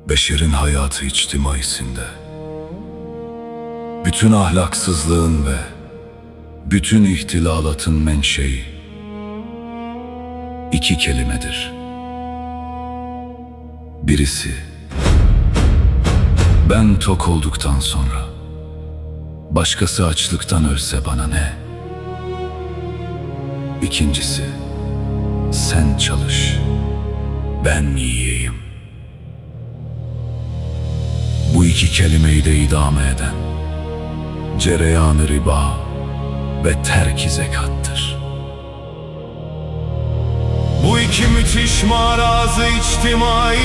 beşerin hayatı içtimaisinde bütün ahlaksızlığın ve bütün ihtilalatın menşei iki kelimedir. Birisi, ben tok olduktan sonra başkası açlıktan ölse bana ne? İkincisi, sen çalış, ben yiyeyim. Bu iki kelimeyi de idame eden cereyan-ı riba ve terk-i zekattır. Bu iki müthiş marazı içtimai